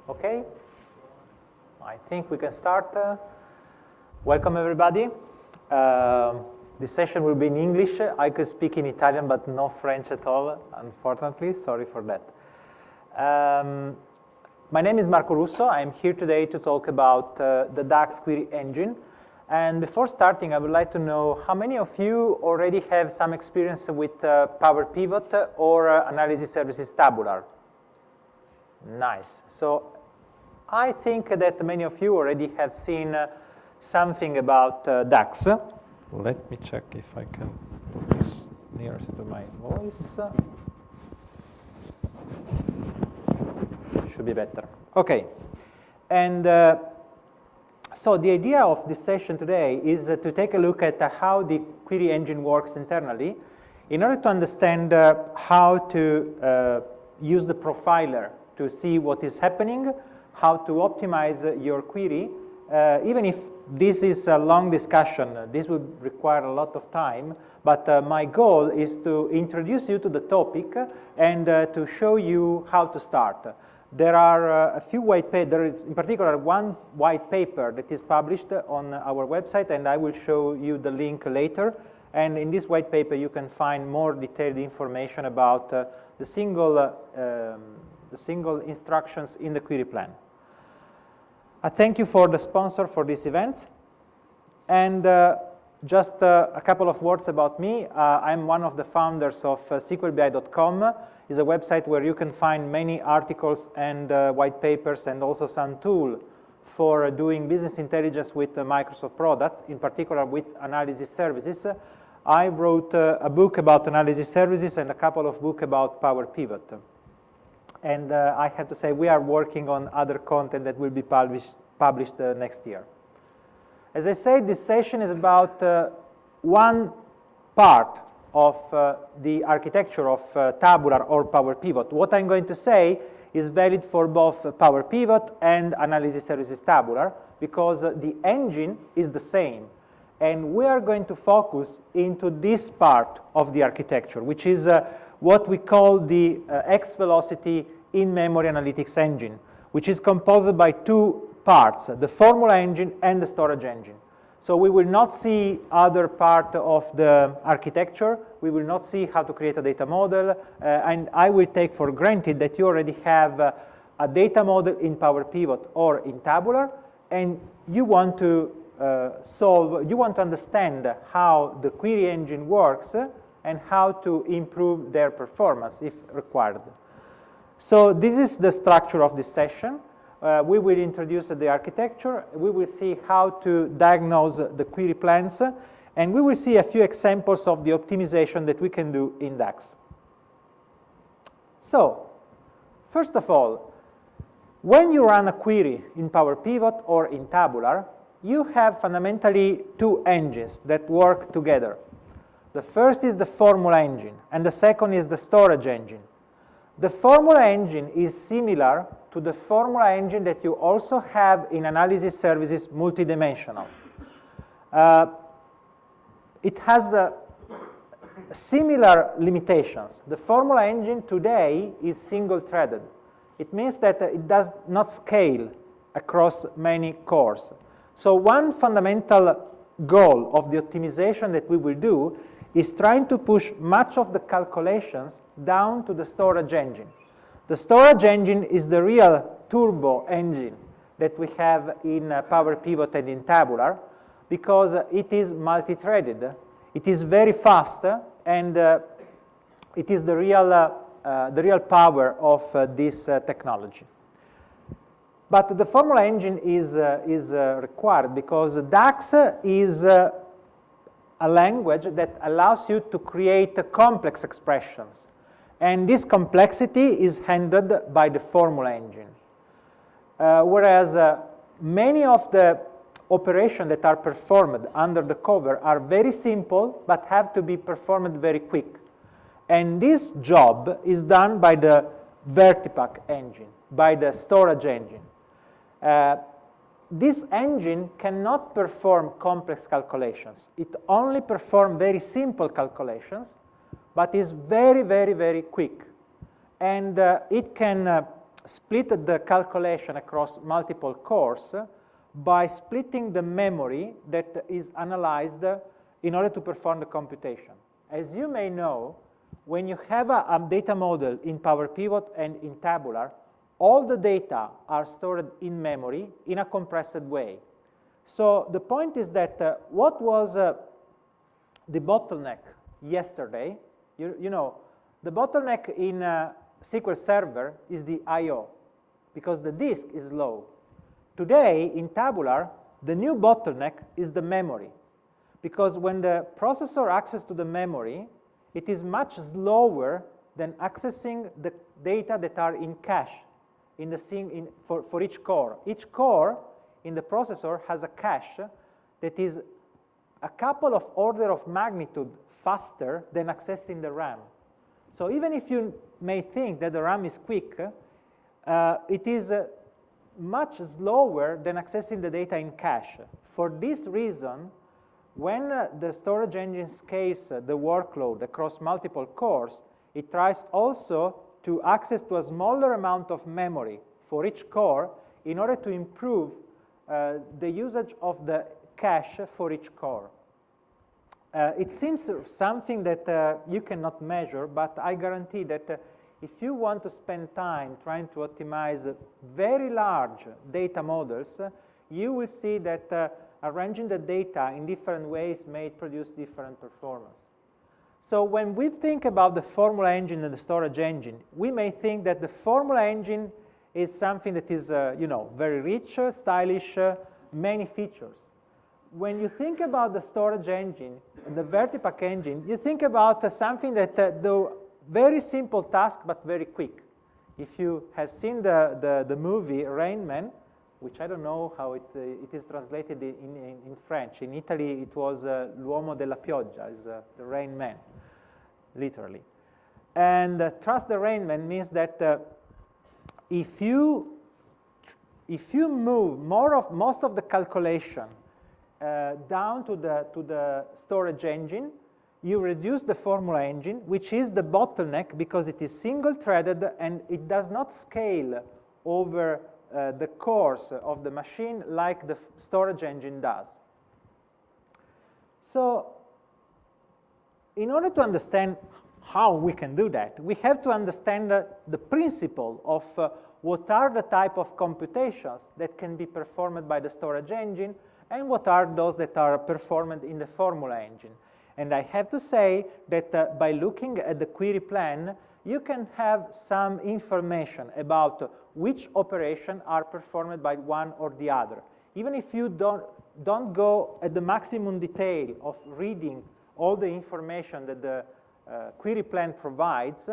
Okay, I think we can start. Welcome everybody. This session will be in English. I could speak in Italian, but no French at all, unfortunately. Sorry for that. My name is Marco Russo. I'm here today to talk about the DAX query engine. And before starting, I would like to know how many of you already have some experience with Power Pivot or Analysis Services Tabular? Nice. So I think that many of you already have seen something about DAX. Let me check if I can put this nearest to my voice. Should be better. Okay. And so the idea of this session today is to take a look at how the query engine works internally in order to understand how to use the profiler to see what is happening, how to optimize your query. Even if this is a long discussion, this would require a lot of time, but my goal is to introduce you to the topic and to show you how to start. There are a few white papers. There is in particular one white paper that is published on our website, and I will show you the link later. And in this white paper you can find more detailed information about the single instructions in the query plan. I thank you for the sponsor for this event. And just a couple of words about me. I'm one of the founders of SQLBI.com. It's a website where you can find many articles and white papers and also some tool for doing business intelligence with Microsoft products, in particular with analysis services. I wrote a book about analysis services and a couple of books about Power Pivot. And I have to say we are working on other content that will be published next year. As I said, this session is about one part of the architecture of Tabular or Power Pivot. What I'm going to say is valid for both Power Pivot and Analysis Services Tabular because the engine is the same. And we are going to focus into this part of the architecture, which is what we call the X-velocity in-memory analytics engine, which is composed by two parts, the formula engine and the storage engine. So we will not see other part of the architecture. We will not see how to create a data model. And I will take for granted that you already have a data model in Power Pivot or in Tabular, and you want to you want to understand how the query engine works and how to improve their performance if required. So this is the structure of this session. We will introduce the architecture, we will see how to diagnose the query plans, and we will see a few examples of the optimization that we can do in DAX. So, first of all, when you run a query in Power Pivot or in Tabular, you have fundamentally two engines that work together. The first is the formula engine, and the second is the storage engine. The formula engine is similar to the formula engine that you also have in Analysis Services Multidimensional. It has similar limitations. The formula engine today is single-threaded. It means that it does not scale across many cores. So one fundamental goal of the optimization that we will do is trying to push much of the calculations down to the storage engine. The storage engine is the real turbo engine that we have in Power Pivot and in Tabular because it is multi-threaded, it is very fast, and it is the real power of this technology. But the formula engine is required because DAX is a language that allows you to create complex expressions. And this complexity is handled by the formula engine. Whereas many of the operations that are performed under the cover are very simple, but have to be performed very quick. And this job is done by the Vertipack engine, by the storage engine. This engine cannot perform complex calculations. It only performs very simple calculations, but is very, very, very quick. And it can split the calculation across multiple cores by splitting the memory that is analyzed in order to perform the computation. As you may know, when you have a data model in Power Pivot and in Tabular, all the data are stored in memory in a compressed way. So the point is that what was the bottleneck yesterday, you know, the bottleneck in SQL Server is the I/O, because the disk is low. Today, in Tabular, the new bottleneck is the memory, because when the processor accesses to the memory, it is much slower than accessing the data that are in cache for each core. Each core in the processor has a cache that is a couple of order of magnitude faster than accessing the RAM. So even if you may think that the RAM is quick, it is much slower than accessing the data in cache. For this reason, when the storage engine scales the workload across multiple cores, it tries also to access to a smaller amount of memory for each core in order to improve the usage of the cache for each core. It seems something that you cannot measure, but I guarantee that if you want to spend time trying to optimize very large data models, you will see that arranging the data in different ways may produce different performance. So when we think about the formula engine and the storage engine, we may think that the formula engine is something that is you know, very rich, stylish, many features. When you think about the storage engine, the Vertipack engine, you think about something that do very simple task but very quick. If you have seen the movie Rain Man, which I don't know how it is translated in French. In Italy, it was L'uomo della pioggia, is the Rain Man, literally. And trust the Rain Man means that if you move most of the calculation down to the storage engine, you reduce the formula engine, which is the bottleneck because it is single-threaded and it does not scale over the cores of the machine like the storage engine does. So in order to understand how we can do that, we have to understand the principle of what are the type of computations that can be performed by the storage engine and what are those that are performed in the formula engine. And I have to say that by looking at the query plan, you can have some information about which operations are performed by one or the other. Even if you don't go at the maximum detail of reading all the information that the query plan provides,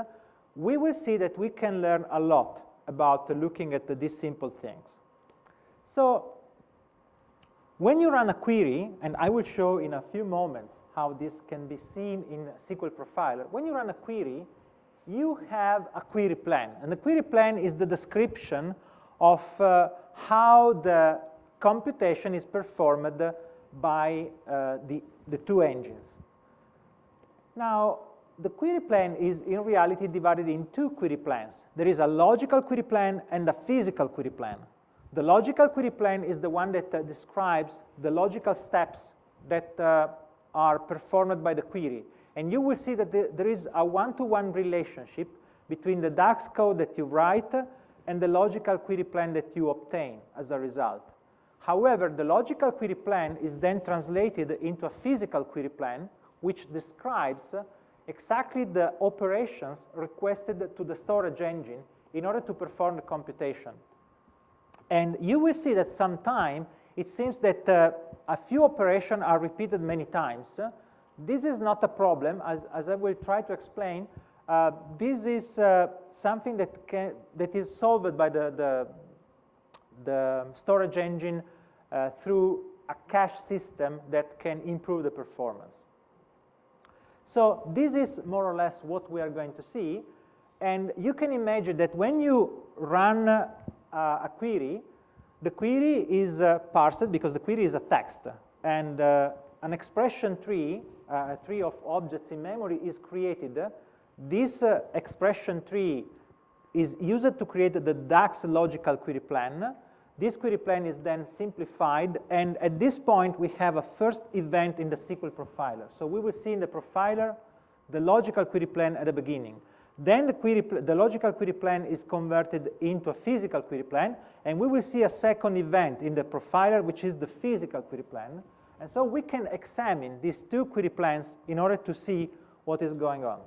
we will see that we can learn a lot about looking at these simple things. So when you run a query, and I will show in a few moments how this can be seen in SQL Profiler, when you run a query, you have a query plan. And the query plan is the description of how the computation is performed by the two engines. Now, the query plan is in reality divided in two query plans. There is a logical query plan and a physical query plan. The logical query plan is the one that describes the logical steps that are performed by the query. And you will see that there is a one-to-one relationship between the DAX code that you write and the logical query plan that you obtain as a result. However, the logical query plan is then translated into a physical query plan, which describes exactly the operations requested to the storage engine in order to perform the computation. And you will see that sometimes it seems that a few operations are repeated many times. This is not a problem, as I will try to explain. This is something that is solved by the storage engine through a cache system that can improve the performance. So this is more or less what we are going to see. And you can imagine that when you run a query, the query is parsed because the query is a text. And an expression tree, a tree of objects in memory, is created. This expression tree is used to create the DAX logical query plan. This query plan is then simplified, and at this point we have a first event in the SQL profiler. So we will see in the profiler the logical query plan at the beginning. Then the logical query plan is converted into a physical query plan, and we will see a second event in the profiler, which is the physical query plan. And so we can examine these two query plans in order to see what is going on.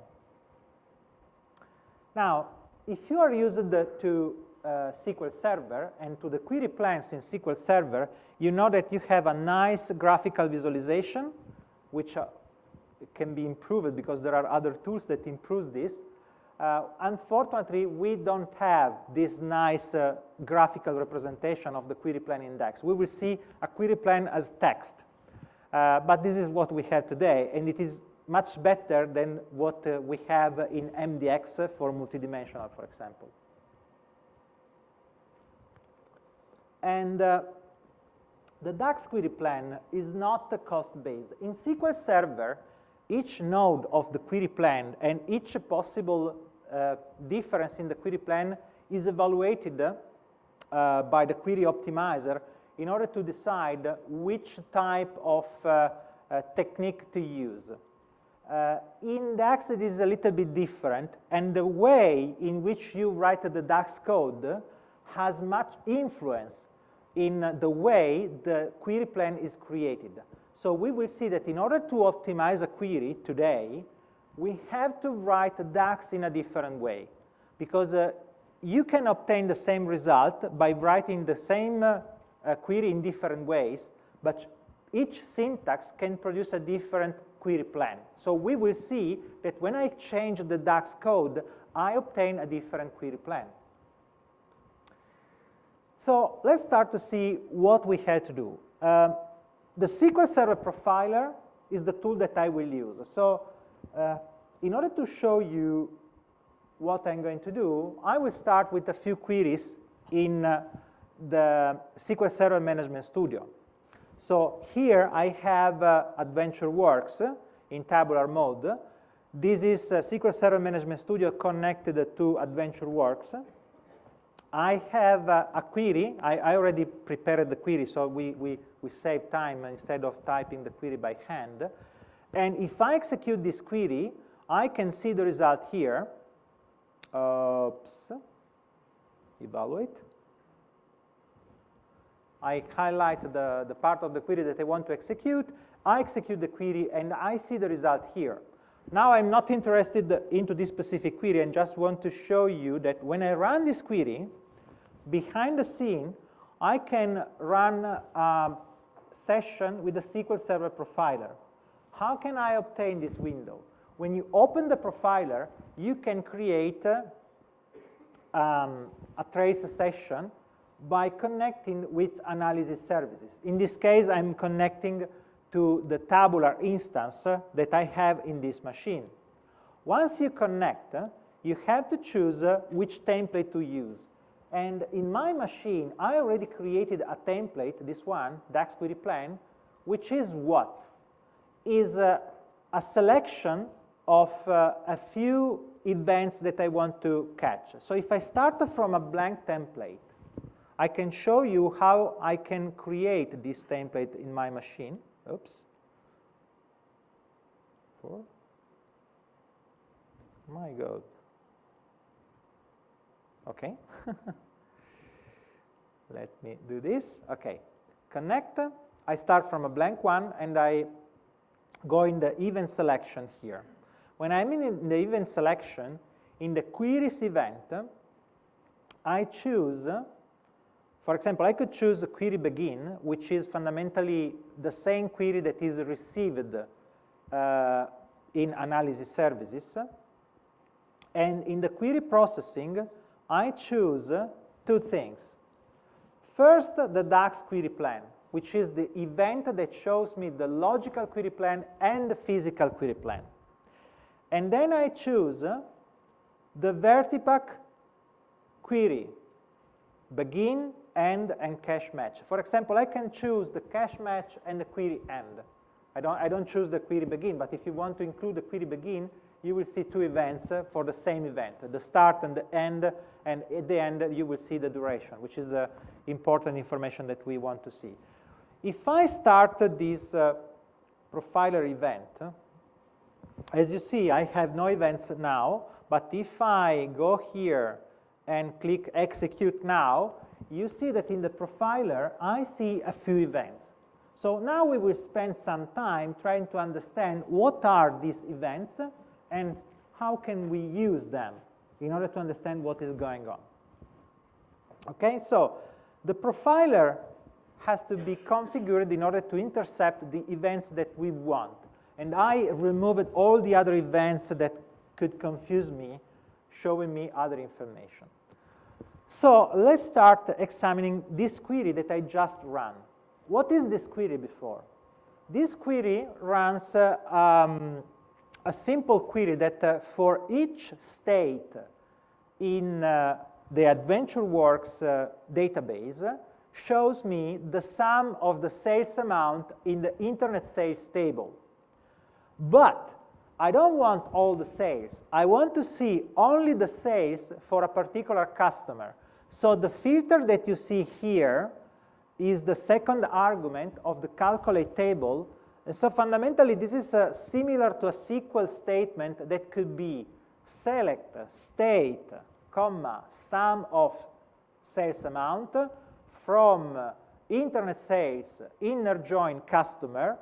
Now, if you are used to SQL Server and to the query plans in SQL Server, you know that you have a nice graphical visualization, which can be improved because there are other tools that improve this. Unfortunately, we don't have this nice graphical representation of the query plan in DAX. We will see a query plan as text. But this is what we have today, and it is much better than what we have in MDX for multidimensional, for example. And the DAX query plan is not cost-based. In SQL Server, each node of the query plan and each possible difference in the query plan is evaluated by the query optimizer in order to decide which type of technique to use. In DAX, it is a little bit different, and the way in which you write the DAX code has much influence in the way the query plan is created. So we will see that in order to optimize a query today, we have to write DAX in a different way, because you can obtain the same result by writing the same query in different ways, but each syntax can produce a different query plan. So we will see that when I change the DAX code, I obtain a different query plan. So let's start to see what we had to do. The SQL Server Profiler is the tool that I will use. So in order to show you what I'm going to do, I will start with a few queries in the SQL Server Management Studio. So here I have AdventureWorks in tabular mode. This is SQL Server Management Studio connected to AdventureWorks. I have a query. I already prepared the query, so we save time instead of typing the query by hand. And if I execute this query, I can see the result here. Oops. Evaluate. I highlight the part of the query that I want to execute. I execute the query, and I see the result here. Now I'm not interested into this specific query, and just want to show you that when I run this query, behind the scene, I can run a session with the SQL Server Profiler. How can I obtain this window? When you open the profiler, you can create a trace session by connecting with analysis services. In this case, I'm connecting to the Tabular instance that I have in this machine. Once you connect, you have to choose which template to use. And in my machine, I already created a template, this one, DAX query plan, which is what? Is a selection of a few events that I want to catch. So if I start from a blank template, I can show you how I can create this template in my machine. Oops. 4. My God. Okay. Let me do this. Okay. Connect. I start from a blank one, and I go in the event selection here. When I'm in the event selection, in the queries event, I choose, for example, I could choose a query begin, which is fundamentally the same query that is received in analysis services. And in the query processing, I choose two things. First, the DAX query plan, which is the event that shows me the logical query plan and the physical query plan. And then I choose the Vertipack query, begin, end, and cache match. For example, I can choose the cache match and the query end. I don't choose the query begin, but if you want to include the query begin, you will see two events for the same event, the start and the end, and at the end you will see the duration, which is important information that we want to see. If I start this profiler event, as you see, I have no events now, but if I go here and click execute now, you see that in the profiler, I see a few events. So now we will spend some time trying to understand what are these events and how can we use them in order to understand what is going on. Okay, so the profiler has to be configured in order to intercept the events that we want. And I removed all the other events that could confuse me, showing me other information. So let's start examining this query that I just ran. What is this query before? This query runs a simple query that for each state in the AdventureWorks database shows me the sum of the sales amount in the internet sales table. But I don't want all the sales. I want to see only the sales for a particular customer. So the filter that you see here is the second argument of the calculate table. And so fundamentally, this is similar to a SQL statement that could be select state, comma, sum of sales amount from internet sales inner join customer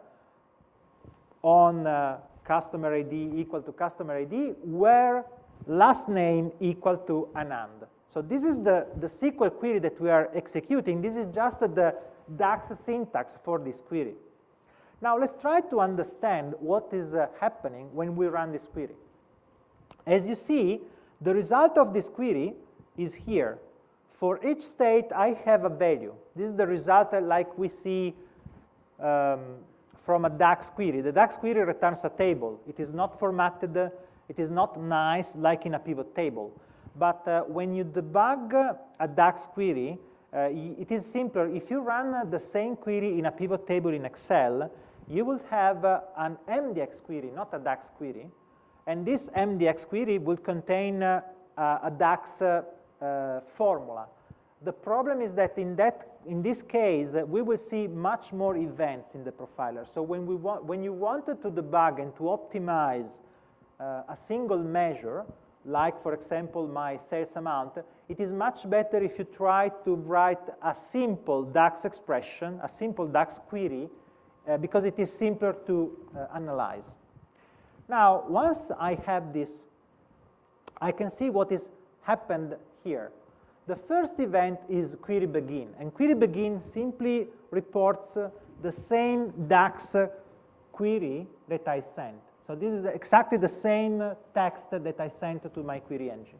on customer ID equal to customer ID, where last name equal to Anand. So this is the SQL query that we are executing. This is just the DAX syntax for this query. Now let's try to understand what is happening when we run this query. As you see, the result of this query is here. For each state, I have a value. This is the result like we see from a DAX query. The DAX query returns a table. It is not formatted. It is not nice like in a pivot table. But when you debug a DAX query, it is simpler. If you run the same query in a pivot table in Excel, you will have an MDX query, not a DAX query. And this MDX query will contain a DAX formula. The problem is that in this case, we will see much more events in the profiler. So when you wanted to debug and to optimize a single measure, like for example my sales amount, it is much better if you try to write a simple DAX expression, a simple DAX query, because it is simpler to analyze. Now, once I have this, I can see what is happened here. The first event is query begin, and query begin simply reports the same DAX query that I sent. So this is exactly the same text that I sent to my query engine.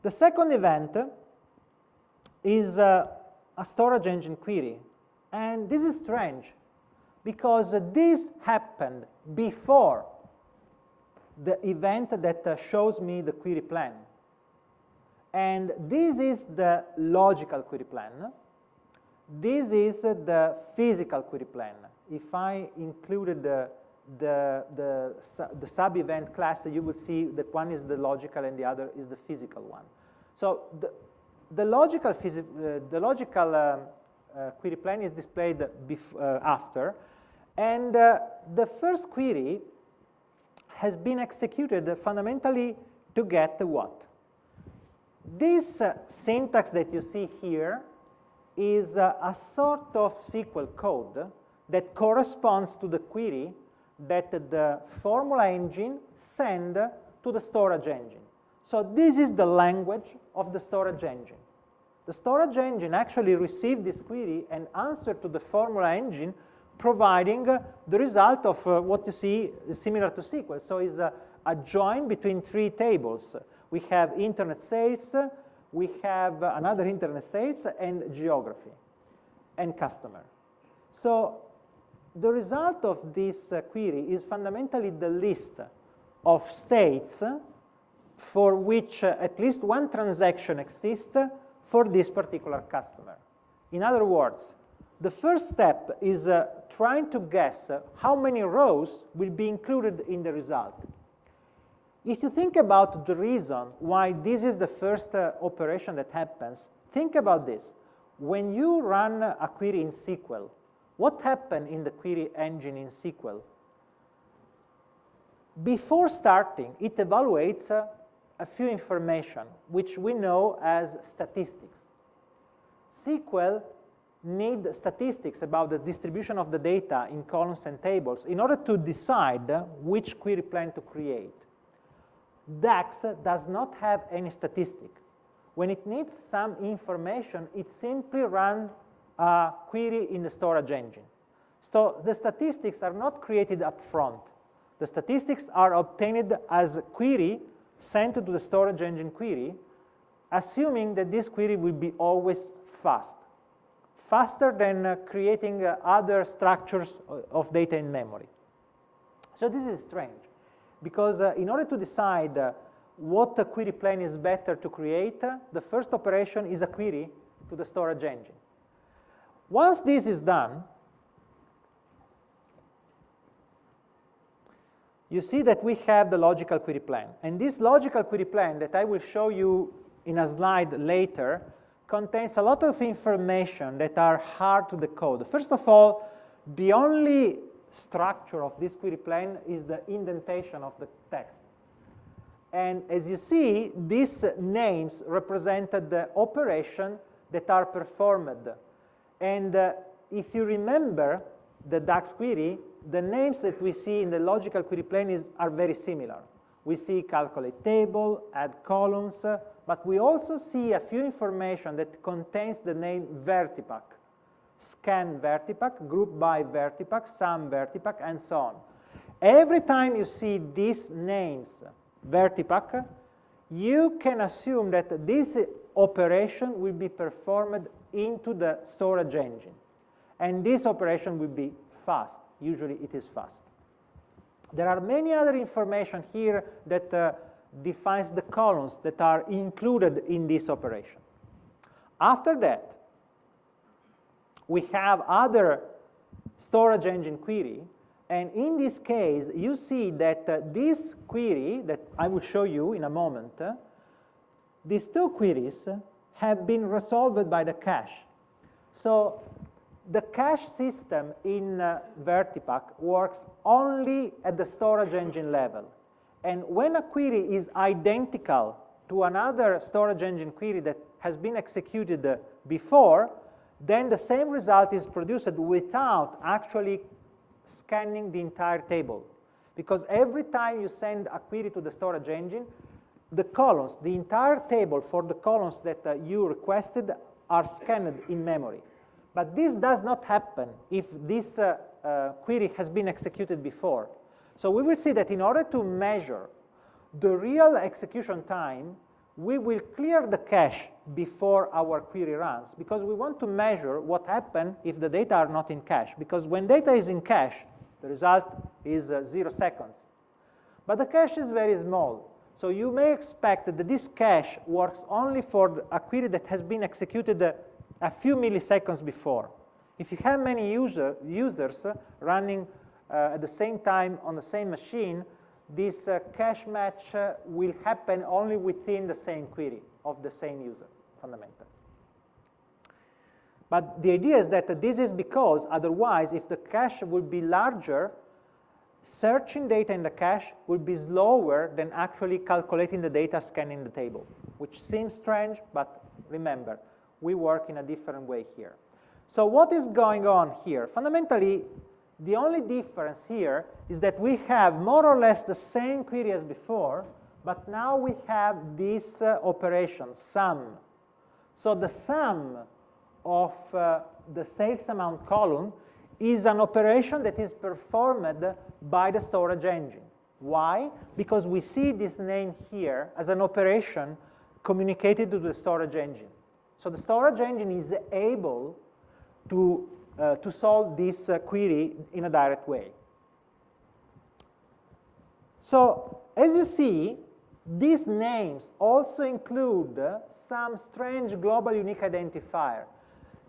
The second event is a storage engine query. And this is strange, because this happened before the event that shows me the query plan. And this is the logical query plan. This is the physical query plan. If I included the sub-event class, you would see that one is the logical and the other is the physical one. So the logical query plan is displayed after, and the first query has been executed fundamentally to get what? This syntax that you see here is a sort of SQL code that corresponds to the query that the formula engine send to the storage engine. So this is the language of the storage engine. The storage engine actually received this query and answered to the formula engine, providing the result of what you see is similar to SQL. So it's a join between three tables. We have internet sales, we have another internet sales, and geography, and customer. So the result of this query is fundamentally the list of states for which at least one transaction exists for this particular customer. In other words, the first step is trying to guess how many rows will be included in the result. If you think about the reason why this is the first operation that happens, think about this. When you run a query in SQL, what happened in the query engine in SQL? Before starting, it evaluates a few information, which we know as statistics. SQL need statistics about the distribution of the data in columns and tables in order to decide which query plan to create. DAX does not have any statistic. When it needs some information, it simply runs a query in the storage engine. So the statistics are not created up front. The statistics are obtained as a query sent to the storage engine query, assuming that this query will be always fast, faster than creating other structures of data in memory. So this is strange, because in order to decide what query plan is better to create, the first operation is a query to the storage engine. Once this is done, you see that we have the logical query plan. And this logical query plan that I will show you in a slide later contains a lot of information that are hard to decode. First of all, the only structure of this query plan is the indentation of the text. And as you see, these names represented the operation that are performed. And if you remember the DAX query, the names that we see in the logical query plan are very similar. We see calculate table, add columns, but we also see a few information that contains the name vertipack, scan vertipack, group by vertipack, sum vertipack, and so on. Every time you see these names, vertipack, you can assume that this operation will be performed into the storage engine. And this operation will be fast. Usually it is fast. There are many other information here that defines the columns that are included in this operation. After that, we have other storage engine query. And in this case, you see that this query that I will show you in a moment, these two queries have been resolved by the cache. So the cache system in vertipack works only at the storage engine level. And when a query is identical to another storage engine query that has been executed before, then the same result is produced without actually scanning the entire table. Because every time you send a query to the storage engine, the columns, the entire table for the columns that you requested are scanned in memory. But this does not happen if this query has been executed before. So we will see that in order to measure the real execution time, we will clear the cache before our query runs, because we want to measure what happens if the data are not in cache. Because when data is in cache, the result is 0 seconds. But the cache is very small. So you may expect that this cache works only for a query that has been executed a few milliseconds before. If you have many users running at the same time on the same machine, this cache match will happen only within the same query of the same user, fundamentally. But the idea is that this is because otherwise, if the cache would be larger, searching data in the cache will be slower than actually calculating the data scanning the table, which seems strange, but remember, we work in a different way here. So what is going on here? Fundamentally, the only difference here is that we have more or less the same query as before, but now we have this operation, sum. So the sum of the sales amount column is an operation that is performed by the storage engine. Why? Because we see this name here as an operation communicated to the storage engine. So the storage engine is able to solve this query in a direct way. So as you see, these names also include some strange global unique identifier.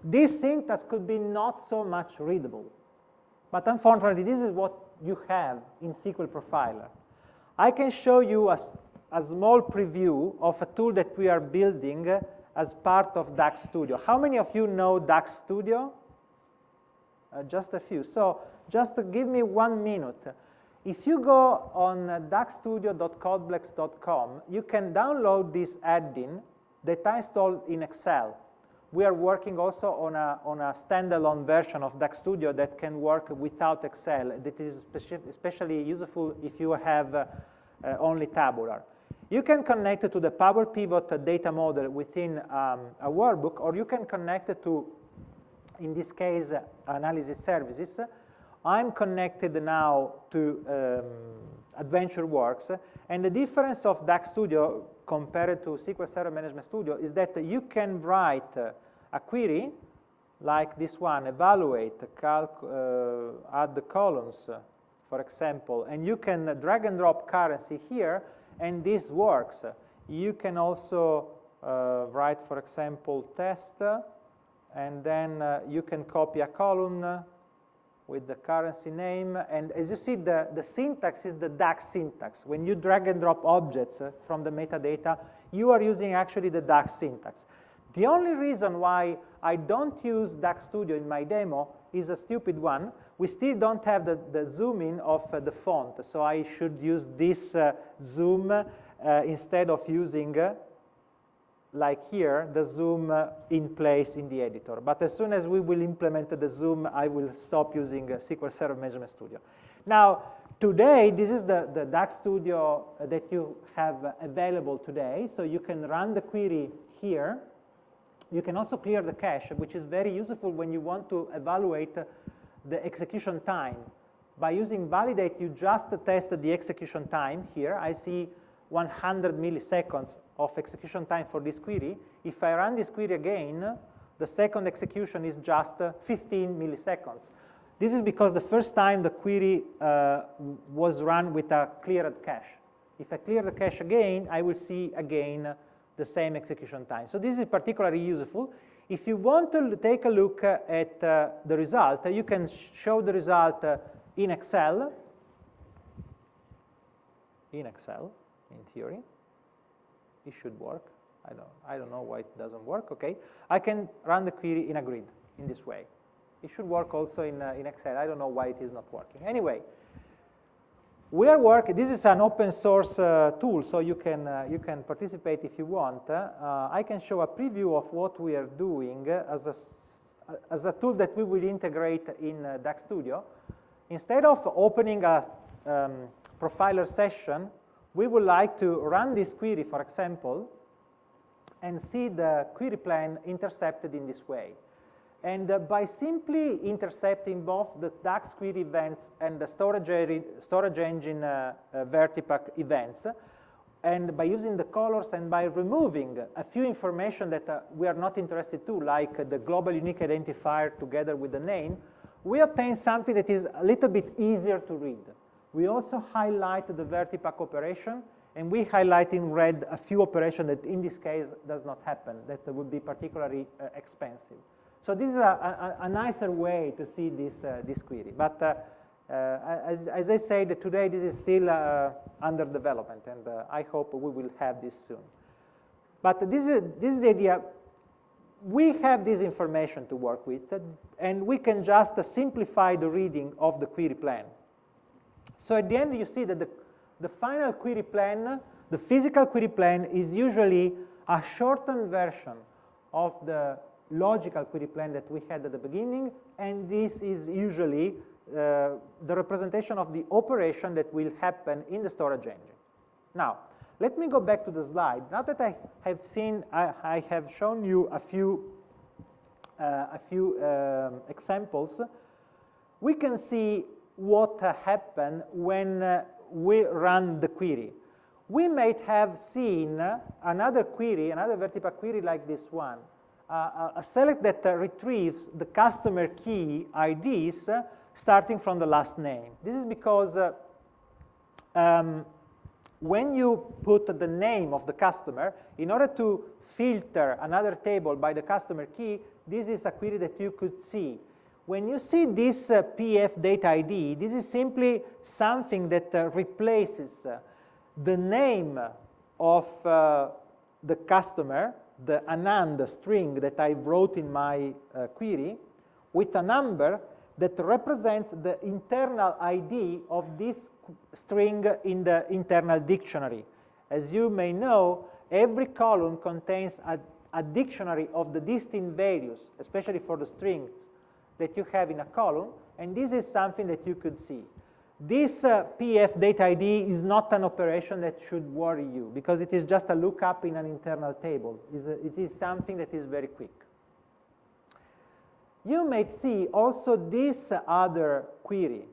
This syntax could be not so much readable, but unfortunately this is what you have in SQL Profiler. I can show you a small preview of a tool that we are building as part of DAX Studio. How many of you know DAX Studio? Just a few. So just give me 1 minute. If you go on daxstudio.codeblex.com, you can download this add-in that I installed in Excel. We are working also on a standalone version of DAX Studio that can work without Excel. That is especially useful if you have only Tabular. You can connect it to the Power Pivot data model within a workbook, or you can connect it to, in this case, analysis services. I'm connected now to AdventureWorks, and the difference of DAX Studio compared to SQL Server Management Studio is that you can write a query like this one, evaluate, add the columns, for example, and you can drag and drop currency here, and this works. You can also write, for example, test, and then you can copy a column with the currency name, and as you see, the syntax is the DAX syntax. When you drag and drop objects from the metadata, you are using actually the DAX syntax. The only reason why I don't use DAX Studio in my demo is a stupid one. We still don't have the zoom in of the font, so I should use this zoom instead of using, like here, the zoom in place in the editor. But as soon as we will implement the zoom, I will stop using SQL Server Management Studio. Now, today, this is the DAX Studio that you have available today. So you can run the query here. You can also clear the cache, which is very useful when you want to evaluate the execution time. By using validate, you just test the execution time here. I see 100 milliseconds of execution time for this query. If I run this query again, the second execution is just 15 milliseconds. This is because the first time the query was run with a cleared cache. If I clear the cache again, I will see again the same execution time. So this is particularly useful. If you want to take a look at the result, you can show the result in Excel. In Excel, in theory. It should work. I don't know why it doesn't work. Okay, I can run the query in a grid in this way. It should work also in Excel. I don't know why it is not working. Anyway, we are working. This is an open source tool, so you can participate if you want. I can show a preview of what we are doing as a tool that we will integrate in DAX Studio. Instead of opening a profiler session, we would like to run this query, for example, and see the query plan intercepted in this way. And by simply intercepting both the DAX query events and the storage engine Vertipack events, and by using the colors and by removing a few information that we are not interested to, like the global unique identifier together with the name, we obtain something that is a little bit easier to read. We also highlight the Vertipack operation, and we highlight in red a few operations that in this case does not happen, that would be particularly expensive. So this is a nicer way to see this query. But as I said, today this is still under development, and I hope we will have this soon. But this is the idea. We have this information to work with, and we can just simplify the reading of the query plan. So at the end, you see that the final query plan, the physical query plan, is usually a shortened version of the logical query plan that we had at the beginning, and this is usually the representation of the operation that will happen in the storage engine. Now, let me go back to the slide. Now that I have shown you a few examples, we can see what happened when we run the query. We might have seen another query, another Vertipack query like this one, a select that retrieves the customer key IDs starting from the last name. This is because when you put the name of the customer, in order to filter another table by the customer key, this is a query that you could see. When you see this PF data ID, this is simply something that replaces the name of the customer, the Anand string that I wrote in my query, with a number that represents the internal ID of this string in the internal dictionary. As you may know, every column contains a dictionary of the distinct values, especially for the strings that you have in a column, and this is something that you could see. This PF data ID is not an operation that should worry you, because it is just a lookup in an internal table. It is something that is very quick. You may see also this other query.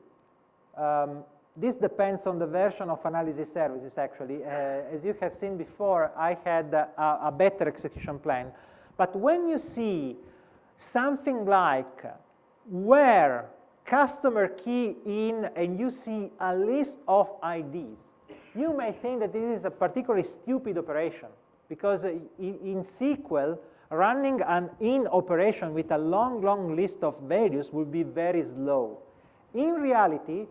This depends on the version of analysis services, actually. As you have seen before, I had a better execution plan. But when you see something like where customer key in and you see a list of IDs, you may think that this is a particularly stupid operation, because in SQL, running an in operation with a long list of values will be very slow. In reality,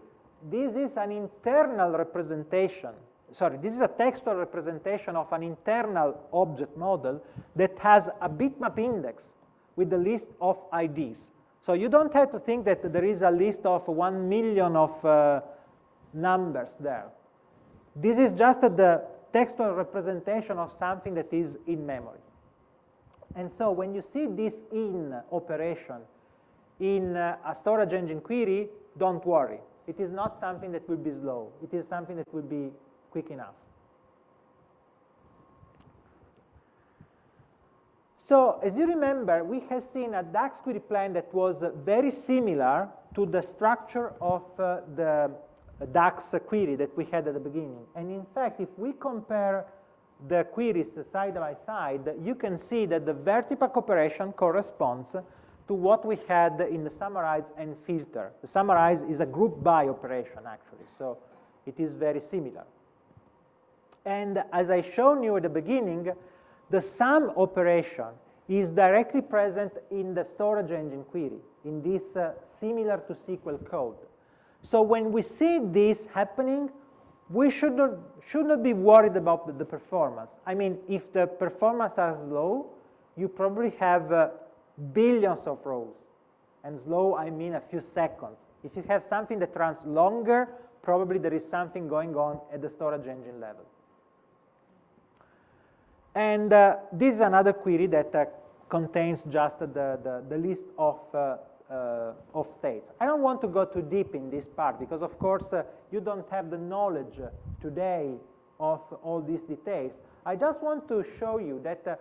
this is an internal representation. Sorry, this is a textual representation of an internal object model that has a bitmap index with the list of IDs. So you don't have to think that there is a list of 1 million of numbers there. This is just the textual representation of something that is in memory. And so when you see this in operation in a storage engine query, don't worry. It is not something that will be slow. It is something that will be quick enough. So as you remember, we have seen a DAX query plan that was very similar to the structure of the DAX query that we had at the beginning. And in fact, if we compare the queries side by side, you can see that the vertipack operation corresponds to what we had in the summarize and filter. The summarize is a group by operation, actually, so it is very similar. And as I shown you at the beginning, the sum operation is directly present in the storage engine query, in this similar to SQL code. So when we see this happening, we should not be worried about the performance. I mean, if the performance are slow, you probably have billions of rows. And slow, I mean a few seconds. If you have something that runs longer, probably there is something going on at the storage engine level. And this is another query that contains just the list of states. I don't want to go too deep in this part, because of course you don't have the knowledge today of all these details. I just want to show you that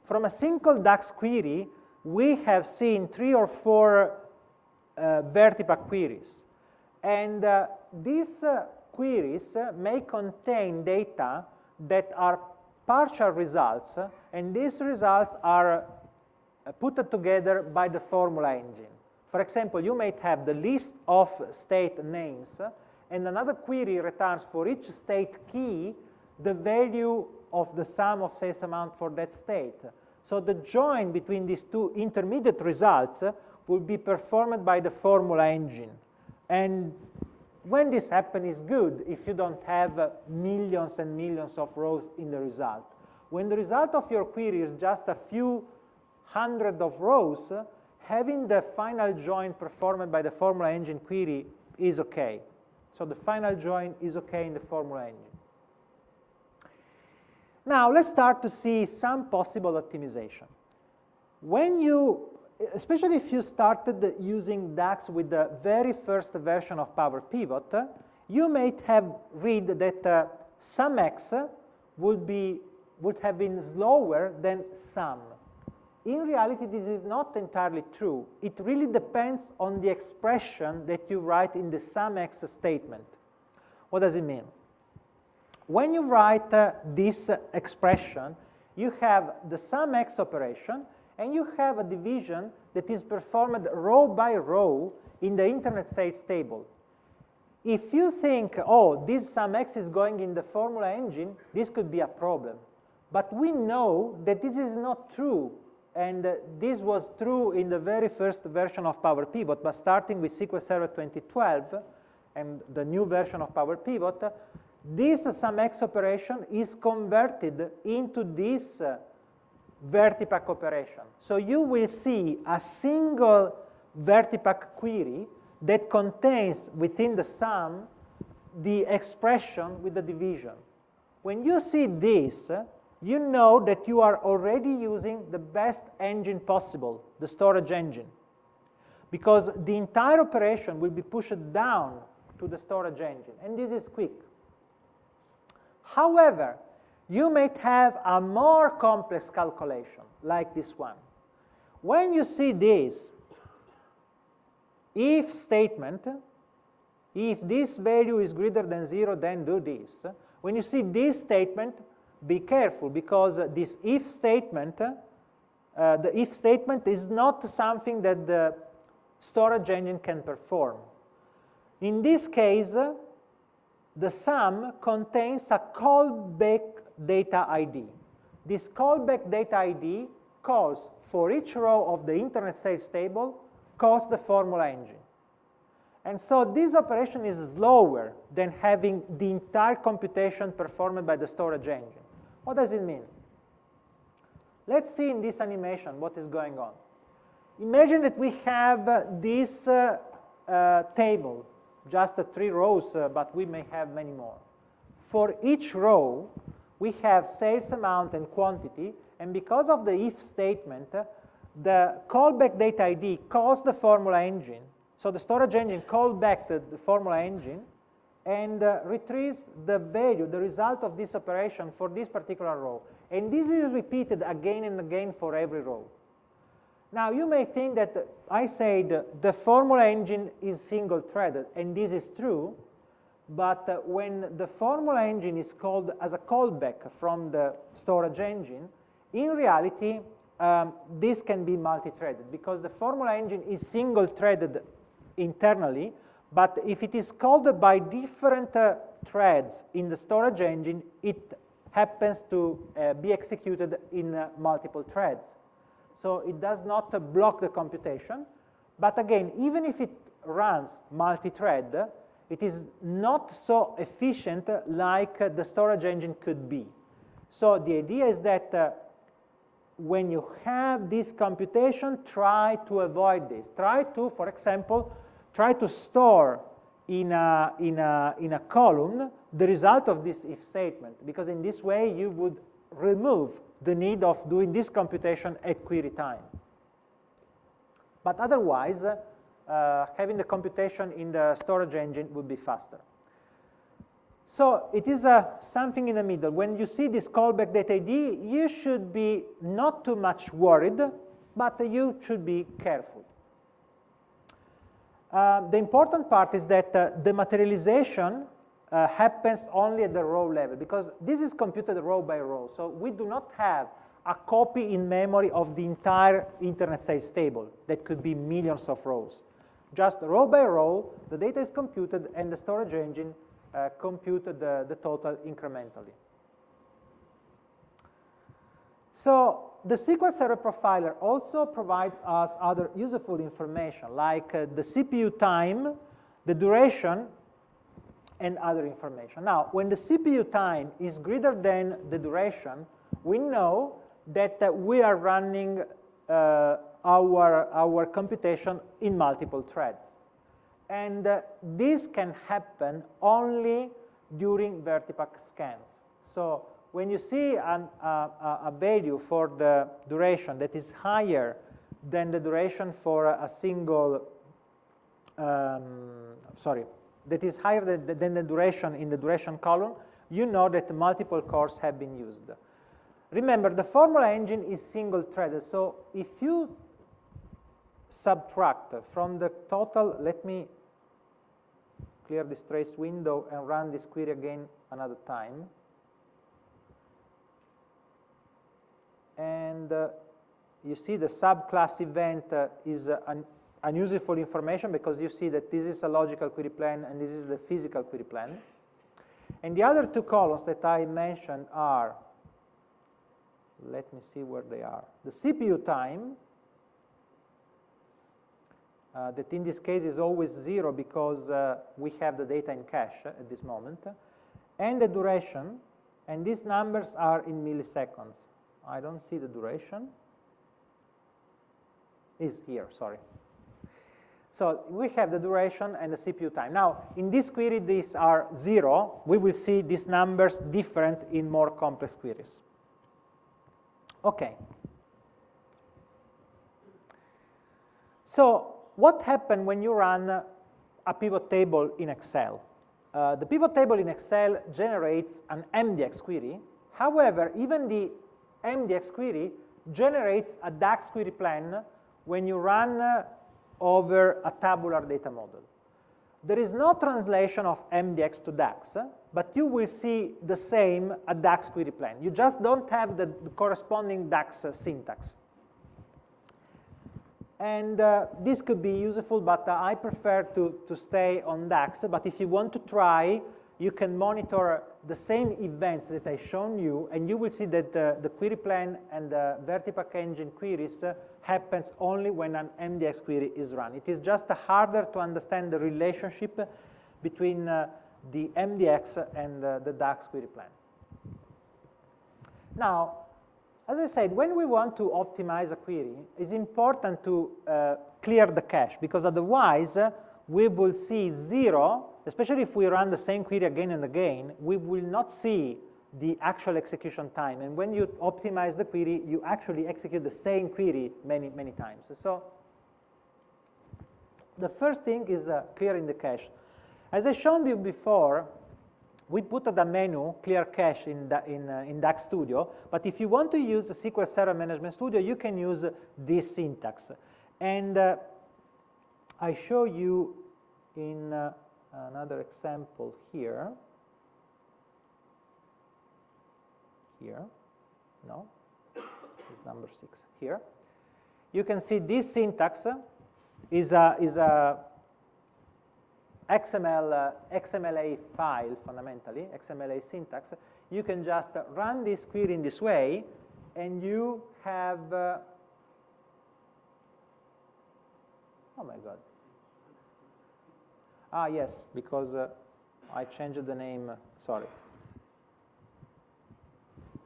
from a single DAX query, we have seen 3 or 4 vertipack queries. And these queries may contain data that are partial results, and these results are put together by the formula engine. For example, you might have the list of state names, and another query returns for each state key the value of the sum of sales amount for that state. So the join between these two intermediate results will be performed by the formula engine. And when this happens, it's good if you don't have millions and millions of rows in the result. When the result of your query is just a few hundred of rows, having the final join performed by the formula engine query is okay. So the final join is okay in the formula engine. Now let's start to see some possible optimization. When you, especially if you started using DAX with the very first version of Power Pivot, you might have read that SUMX would have been slower than SUM. In reality, this is not entirely true. It really depends on the expression that you write in the SUMX statement. What does it mean? When you write this expression, you have the SUMX operation, and you have a division that is performed row by row in the internet sales table. If you think, oh, this SUMX is going in the formula engine, this could be a problem. But we know that this is not true. And this was true in the very first version of Power Pivot, but starting with SQL Server 2012 and the new version of Power Pivot, this SUMX operation is converted into this vertipack operation. So you will see a single vertipack query that contains within the sum the expression with the division. When you see this, you know that you are already using the best engine possible, the storage engine, because the entire operation will be pushed down to the storage engine, and this is quick. However, you may have a more complex calculation, like this one. When you see this if statement, if this value is greater than 0, then do this. When you see this statement, be careful, because this if statement, the if statement is not something that the storage engine can perform. In this case, the sum contains a callback data ID. This callback data ID calls for each row of the internet sales table, calls the formula engine. And so this operation is slower than having the entire computation performed by the storage engine. What does it mean? Let's see in this animation what is going on. Imagine that we have this table, just 3 rows, but we may have many more. For each row, we have sales amount and quantity, and because of the if statement, the callback data ID calls the formula engine. So the storage engine called back the formula engine and retrieves the value, the result of this operation for this particular row. And this is repeated again and again for every row. Now you may think that I said the formula engine is single-threaded, and this is true, but when the formula engine is called as a callback from the storage engine, in reality this can be multi-threaded, because the formula engine is single-threaded internally, but if it is called by different threads in the storage engine, it happens to be executed in multiple threads. So it does not block the computation, but again, even if it runs multi-thread, it is not so efficient like the storage engine could be. So the idea is that when you have this computation, try to avoid this. Try to, for example, try to store in a column the result of this if statement, because in this way you would remove the need of doing this computation at query time. But otherwise, having the computation in the storage engine would be faster. So it is something in the middle. When you see this callback data ID, you should be not too much worried, but you should be careful. The important part is that the materialization happens only at the row level, because this is computed row by row. So we do not have a copy in memory of the entire internet sales table. That could be millions of rows. Just row by row, the data is computed, and the storage engine computed the total incrementally. So the SQL Server Profiler also provides us other useful information, like the CPU time, the duration, and other information. Now, when the CPU time is greater than the duration, we know that we are running our computation in multiple threads. And this can happen only during vertipack scans. So when you see a value for the duration that is higher than the duration for a single, that is higher than the duration in the duration column, you know that multiple cores have been used. Remember, the formula engine is single-threaded, so if you subtract from the total, let me clear this trace window and run this query again another time. And you see the subclass event is unuseful information, because you see that this is a logical query plan and this is the physical query plan. And the other two columns that I mentioned are, let me see where they are, the CPU time, that in this case is always 0 because we have the data in cache at this moment, and the duration, and these numbers are in milliseconds. I don't see the duration. Is here, sorry. So we have the duration and the CPU time. Now, in this query, these are 0. We will see these numbers different in more complex queries. Okay. So what happens when you run a pivot table in Excel? The pivot table in Excel generates an MDX query. However, even the MDX query generates a DAX query plan when you run over a tabular data model. There is no translation of MDX to DAX, but you will see the same a DAX query plan. You just don't have the corresponding DAX syntax. And this could be useful, but I prefer to stay on DAX. But if you want to try, you can monitor the same events that I've shown you, and you will see that the query plan and the Vertipack engine queries happens only when an MDX query is run. It is just harder to understand the relationship between the MDX and the DAX query plan. Now, as I said, when we want to optimize a query, it's important to clear the cache, because otherwise we will see 0, especially if we run the same query again and again, we will not see the actual execution time. And when you optimize the query, you actually execute the same query many, many times. So the first thing is clearing the cache. As I showed you before, we put the menu clear cache in DAX Studio, but if you want to use SQL Server Management Studio, you can use this syntax. And I show you in another example here. Here, no, it's number 6 here. You can see this syntax is a XMLA file, fundamentally, XMLA syntax. You can just run this query in this way, and you have, oh my God. Ah, yes, because I changed the name, sorry.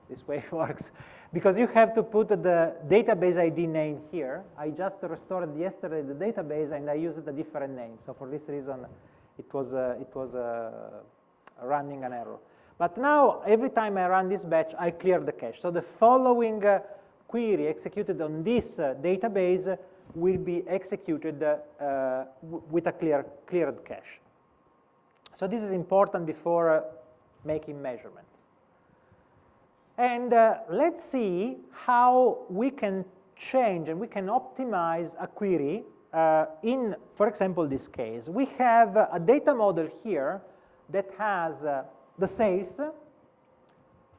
This way it works. Because you have to put the database ID name here. I just restored yesterday the database, and I used a different name. So for this reason, it was running an error. But now, every time I run this batch, I clear the cache. So the following query executed on this database will be executed with a cleared cache. So this is important before making measurements. And let's see how we can change and we can optimize a query in, for example, this case. We have a data model here that has the sales,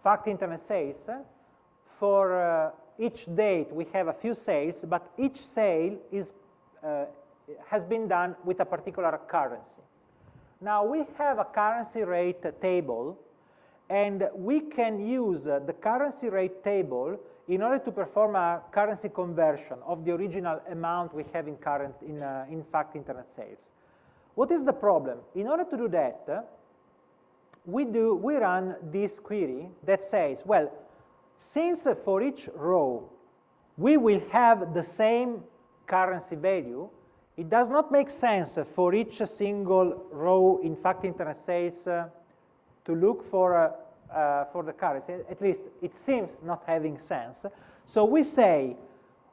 fact internet sales. For each date, we have a few sales, but each sale has been done with a particular currency. Now, we have a currency rate table, and we can use the currency rate table in order to perform a currency conversion of the original amount we have in fact internet sales. What is the problem? In order to do that, we run this query that says, well, since for each row we will have the same currency value, it does not make sense for each single row in fact internet sales to look for the currency. At least it seems not having sense. So we say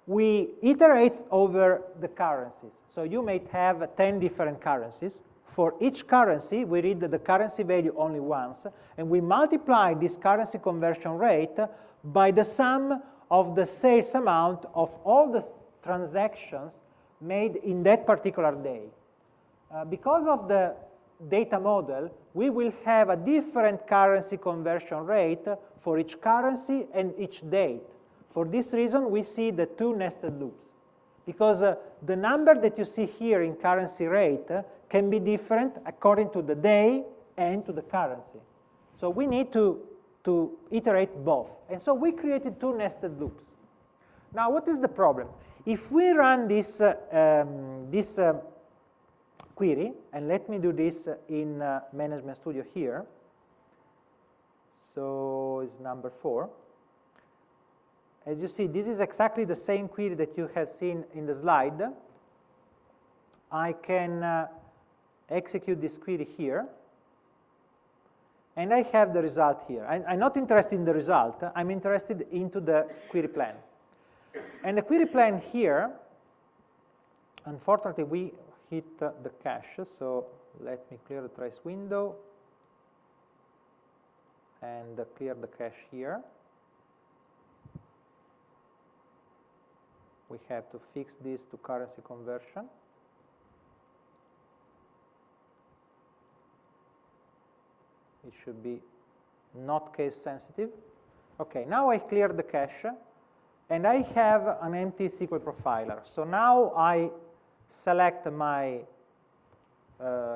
we iterate over the currencies. So you may have 10 different currencies. For each currency, we read the currency value only once, and we multiply this currency conversion rate by the sum of the sales amount of all the transactions made in that particular day. Because of the data model, we will have a different currency conversion rate for each currency and each date. For this reason, we see the two nested loops. Because the number that you see here in currency rate can be different according to the day and to the currency. So we need to iterate both. And so we created two nested loops. Now, what is the problem? If we run this query, and let me do this in Management Studio here, So it's number 4. As you see, this is exactly the same query that you have seen in the slide. I can execute this query here, and I have the result here. I'm not interested in the result. I'm interested into the query plan. And the query plan here, unfortunately, we hit the cache, so let me clear the trace window and clear the cache here. We have to fix this to currency conversion. It should be not case sensitive. Okay, now I cleared the cache, and I have an empty SQL profiler. So now I select my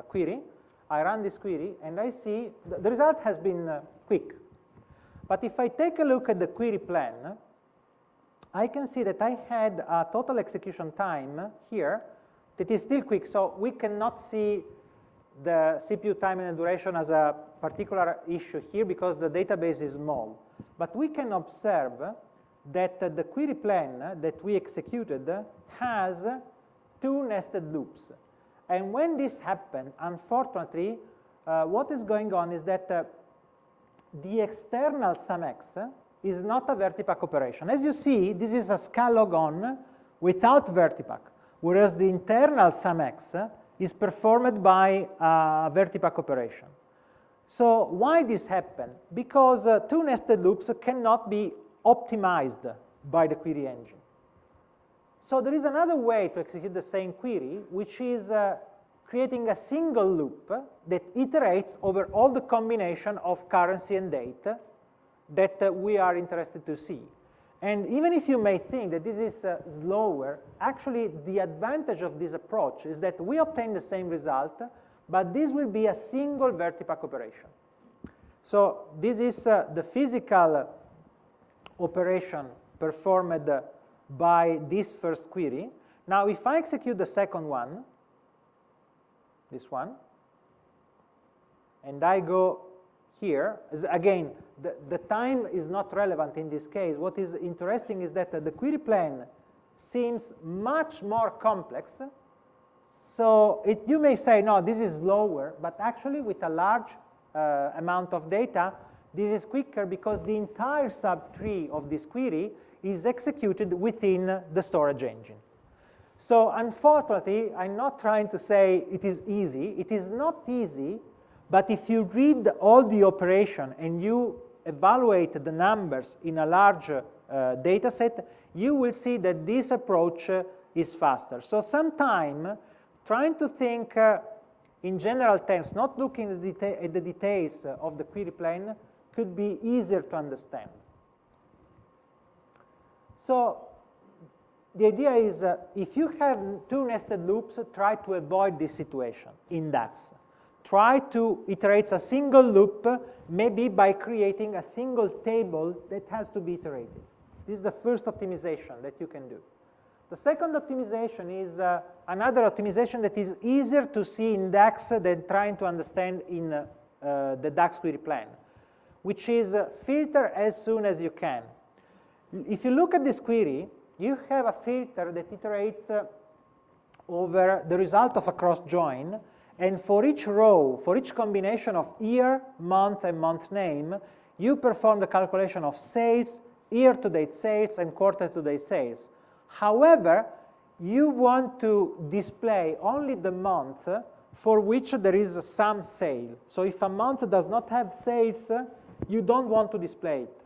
query, I run this query, and I see the result has been quick. But if I take a look at the query plan, I can see that I had a total execution time here that is still quick. So we cannot see the CPU time and duration as a particular issue here because the database is small. But we can observe that the query plan that we executed has 2 nested loops. And when this happened, unfortunately, what is going on is that the external SUMX is not a vertipack operation. As you see, this is a scan log on without vertipack, whereas the internal SUMX is performed by a vertipack operation. So why this happened? Because 2 nested loops cannot be optimized by the query engine. So there is another way to execute the same query, which is creating a single loop that iterates over all the combination of currency and date that we are interested to see. And even if you may think that this is slower, actually the advantage of this approach is that we obtain the same result, but this will be a single vertipack operation. So this is the physical operation performed by this first query. Now if I execute the second one, this one, and I go here, again, the time is not relevant in this case. What is interesting is that the query plan seems much more complex. So you may say, no, this is slower, but actually with a large amount of data, this is quicker because the entire subtree of this query is executed within the storage engine. So unfortunately, I'm not trying to say it is easy. It is not easy, but if you read all the operation and you evaluate the numbers in a large data set, you will see that this approach is faster. So sometimes trying to think in general terms, not looking at the details of the query plan, could be easier to understand. So the idea is if you have 2 nested loops, try to avoid this situation in DAX. Try to iterate a single loop, maybe by creating a single table that has to be iterated. This is the first optimization that you can do. The second optimization is another optimization that is easier to see in DAX than trying to understand in the DAX query plan, which is filter as soon as you can. If you look at this query, you have a filter that iterates over the result of a cross join, and for each row, for each combination of year, month, and month name, you perform the calculation of sales, year-to-date sales, and quarter-to-date sales. However, you want to display only the month for which there is some sale. So if a month does not have sales, you don't want to display it.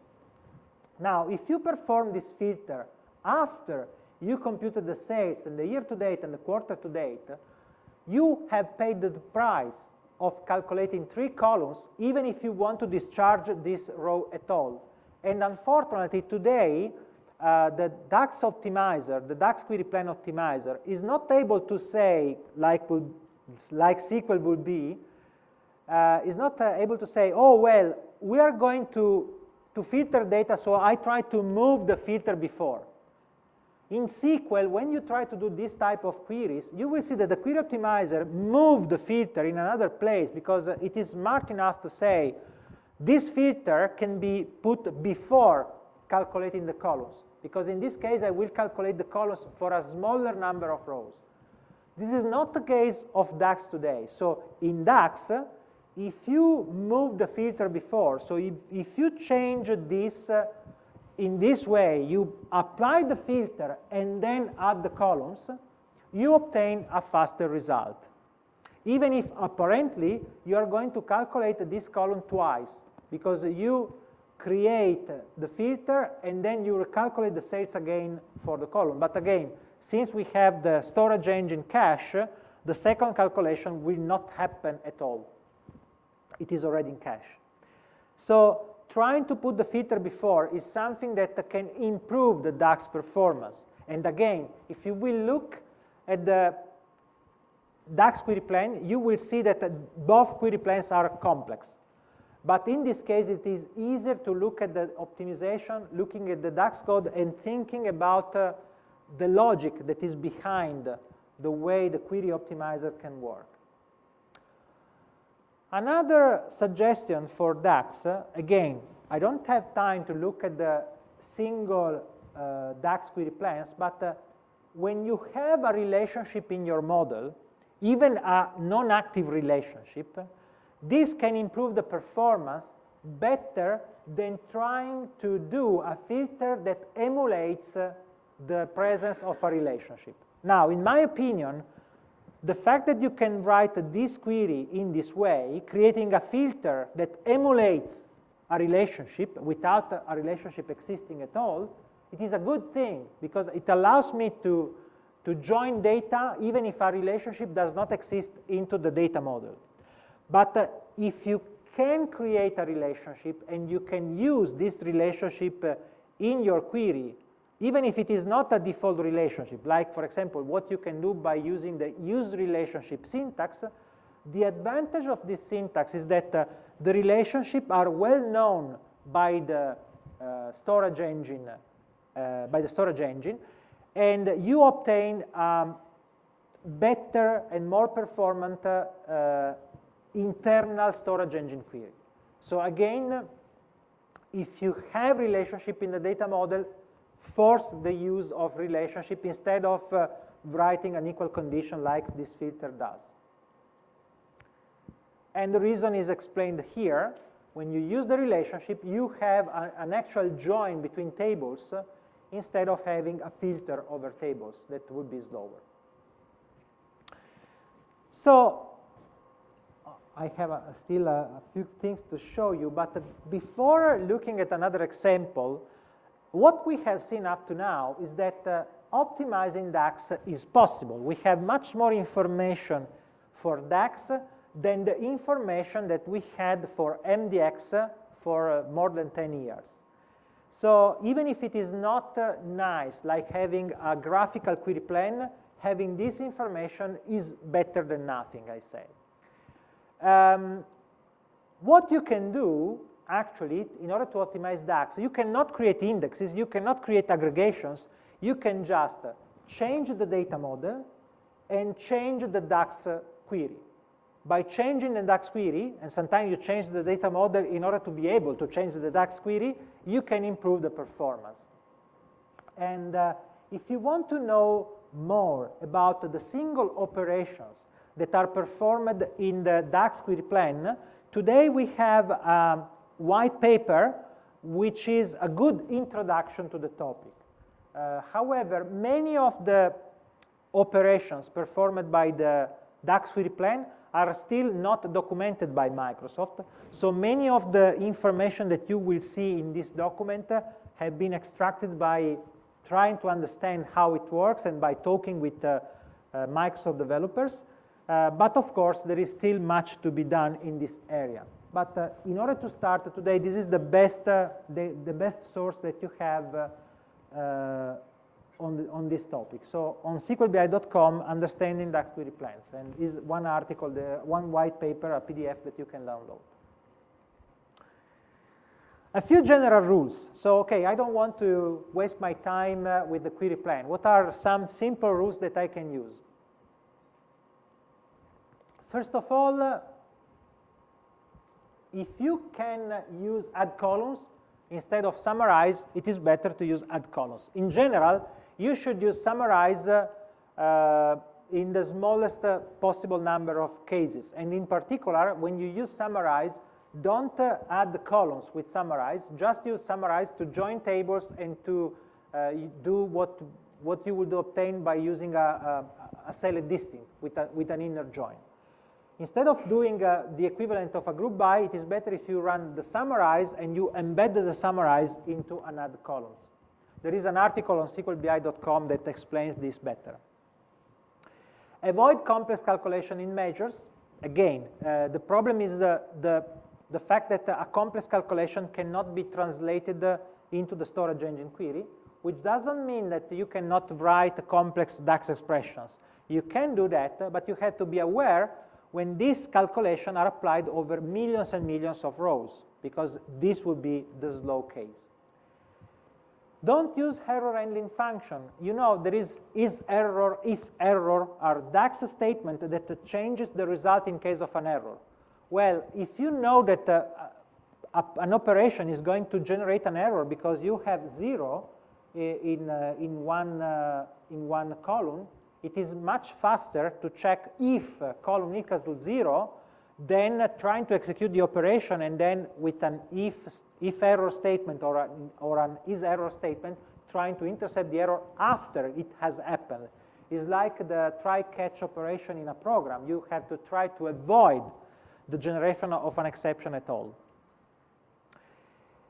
Now, if you perform this filter after you computed the sales and the year-to-date and the quarter-to-date, you have paid the price of calculating 3 columns, even if you want to discharge this row at all. And unfortunately, today, the DAX optimizer, the DAX query plan optimizer, is not able to say, like SQL would be, is not able to say, oh, well, we are going to filter data, so I try to move the filter before. In SQL, when you try to do this type of queries, you will see that the query optimizer moved the filter in another place because it is smart enough to say, This filter can be put before calculating the columns, because in this case I will calculate the columns for a smaller number of rows. This is not the case of DAX today. So in DAX, if you move the filter before, so if you change this in this way, you apply the filter and then add the columns, you obtain a faster result. Even if apparently you are going to calculate this column twice, because you create the filter and then you recalculate the sales again for the column. But again, since we have the storage engine cache, the second calculation will not happen at all. It is already in cache. So trying to put the filter before is something that can improve the DAX performance. And again, if you will look at the DAX query plan, you will see that both query plans are complex. But in this case, it is easier to look at the optimization, looking at the DAX code and thinking about the logic that is behind the way the query optimizer can work. Another suggestion for DAX, again, I don't have time to look at the single DAX query plans, but when you have a relationship in your model, even a non-active relationship, this can improve the performance better than trying to do a filter that emulates the presence of a relationship. Now, in my opinion, the fact that you can write this query in this way, creating a filter that emulates a relationship without a relationship existing at all, it is a good thing, because it allows me to join data even if a relationship does not exist into the data model. But if you can create a relationship and you can use this relationship in your query, even if it is not a default relationship, like, for example, what you can do by using the use relationship syntax, the advantage of this syntax is that the relationships are well known by the storage engine, and you obtain better and more performant internal storage engine query. So again, if you have relationship in the data model, force the use of relationship instead of writing an equal condition like this filter does. And the reason is explained here. When you use the relationship, you have an actual join between tables instead of having a filter over tables that would be slower. So I have still a few things to show you, but before looking at another example, what we have seen up to now is that optimizing DAX is possible. We have much more information for DAX than the information that we had for MDX for more than 10 years. So even if it is not nice, like having a graphical query plan, having this information is better than nothing, I say. What you can do, actually, in order to optimize DAX, you cannot create indexes, you cannot create aggregations, you can just change the data model and change the DAX query. By changing the DAX query, and sometimes you change the data model in order to be able to change the DAX query, you can improve the performance. And if you want to know more about the single operations that are performed in the DAX query plan, today we have a white paper which is a good introduction to the topic. However, many of the operations performed by the DAX query plan are still not documented by Microsoft. So many of the information that you will see in this document have been extracted by trying to understand how it works and by talking with Microsoft developers. But of course, there is still much to be done in this area. But in order to start today, this is the best source that you have on this topic. So on SQLBI.com, understanding DAX query plans, and is one article, one white paper, a PDF that you can download. A few general rules. So, okay, I don't want to waste my time with the query plan. What are some simple rules that I can use? First of all, if you can use add columns instead of summarize, it is better to use add columns. In general, you should use summarize in the smallest possible number of cases. And in particular, when you use summarize, don't add the columns with summarize. Just use summarize to join tables and to do what you would obtain by using a select distinct with an inner join. Instead of doing the equivalent of a group by, it is better if you run the summarize and you embed the summarize into an add columns. There is an article on SQLBI.com that explains this better. Avoid complex calculation in measures. Again, the problem is the fact that a complex calculation cannot be translated into the storage engine query, which doesn't mean that you cannot write complex DAX expressions. You can do that, but you have to be aware when these calculations are applied over millions and millions of rows, because this would be the slow case. Don't use error handling function. You know, there is error, if error are DAX statement that changes the result in case of an error. Well, if you know that an operation is going to generate an error because you have 0 in one column, it is much faster to check if column equals to 0 than trying to execute the operation and then with an if error statement or an is error statement trying to intercept the error after it has happened. It's like the try-catch operation in a program. You have to try to avoid the generation of an exception at all.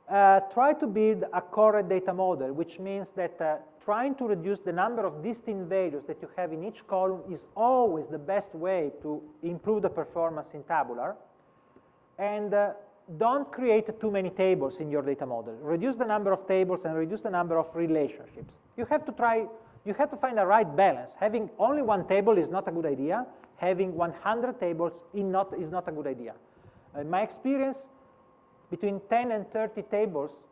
Try to build a correct data model, which means that trying to reduce the number of distinct values that you have in each column is always the best way to improve the performance in Tabular. And don't create too many tables in your data model. Reduce the number of tables and reduce the number of relationships. You have to find a right balance. Having only one table is not a good idea. Having 100 tables is not a good idea. In my experience, between 10 and 30 tables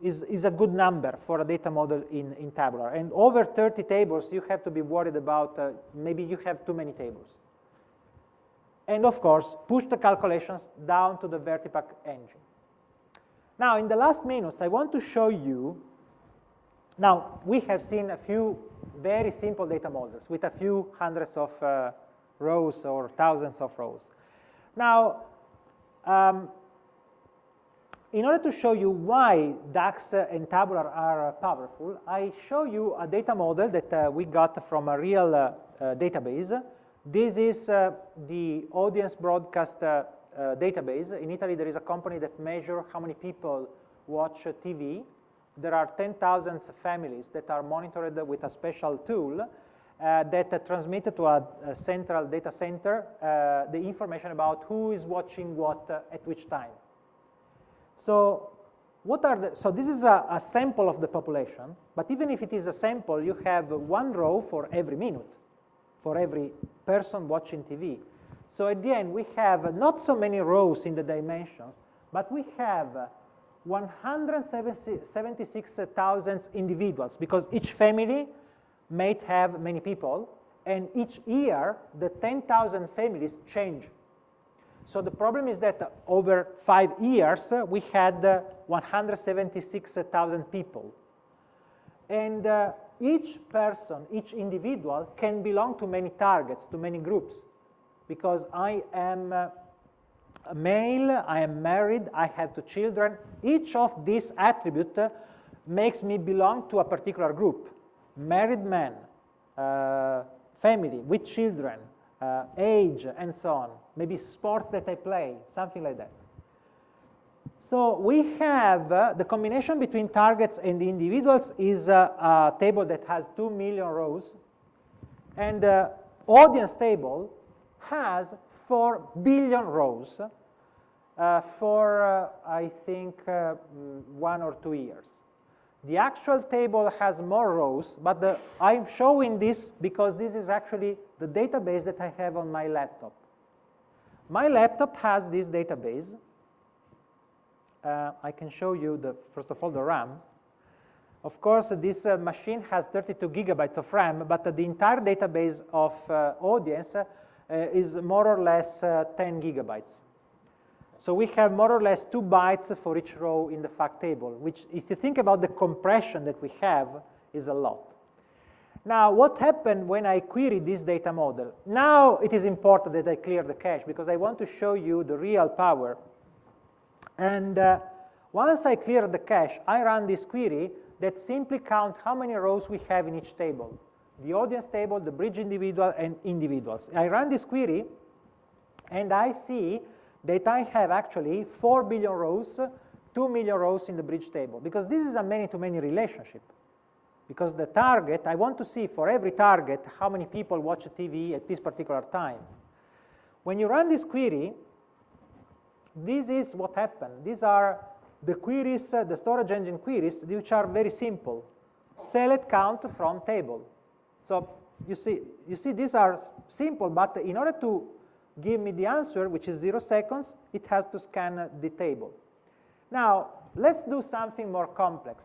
is a good number for a data model in Tabular. And over 30 tables, you have to be worried about maybe you have too many tables. And of course, push the calculations down to the Vertipack engine. Now, in the last minutes, I want to show you, now, we have seen a few very simple data models with a few hundreds of rows or thousands of rows. Now, in order to show you why DAX and Tabular are powerful, I show you a data model that we got from a real database. This is the audience broadcast database. In Italy, there is a company that measures how many people watch TV. There are 10,000 families that are monitored with a special tool that transmitted to a central data center the information about who is watching what at which time. So so this is a sample of the population, but even if it is a sample, you have one row for every minute, for every person watching TV. So at the end, we have not so many rows in the dimensions, but we have 176,000 individuals, because each family might have many people, and each year, the 10,000 families change. So the problem is that over 5 years, we had 176,000 people. And each person, each individual can belong to many targets, to many groups. Because I am a male, I am married, I have 2 children. Each of these attributes makes me belong to a particular group. Married man, family with children, age, and so on. Maybe sports that I play, something like that. So we have the combination between targets and the individuals is a table that has 2 million rows. And the audience table has 4 billion rows for, I think, 1 or 2 years. The actual table has more rows, but I'm showing this because this is actually the database that I have on my laptop. My laptop has this database. I can show you, first of all, the RAM. Of course, this machine has 32 gigabytes of RAM, but the entire database of audience is more or less 10 gigabytes. So we have more or less 2 bytes for each row in the fact table, which, if you think about the compression that we have, is a lot. Now, what happened when I queried this data model? Now it is important that I clear the cache, because I want to show you the real power. And once I clear the cache, I run this query that simply counts how many rows we have in each table. The audience table, the bridge individual, and individuals. I run this query, and I see that I have actually 4 billion rows, 2 million rows in the bridge table, because this is a many-to-many relationship. Because the target, I want to see for every target how many people watch TV at this particular time. When you run this query, this is what happened. These are the queries, the storage engine queries, which are very simple. Select count from table. So you see these are simple, but in order to give me the answer, which is 0 seconds, it has to scan the table. Now, let's do something more complex.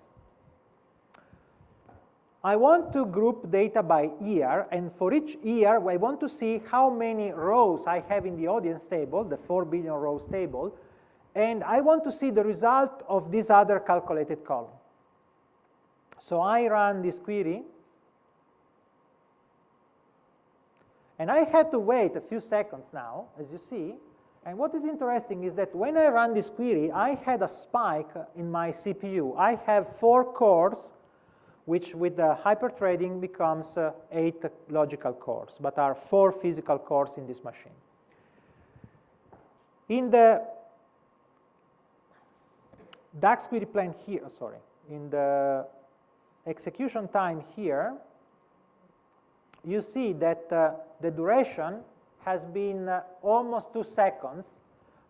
I want to group data by year, and for each year, I want to see how many rows I have in the audience table, the 4 billion rows table, and I want to see the result of this other calculated column. So I run this query, and I had to wait a few seconds now, as you see, and what is interesting is that when I run this query, I had a spike in my CPU. I have 4 cores, which with the hyperthreading becomes 8 logical cores, but are 4 physical cores in this machine. In the DAX query plan here, in the execution time here, you see that the duration has been almost 2 seconds,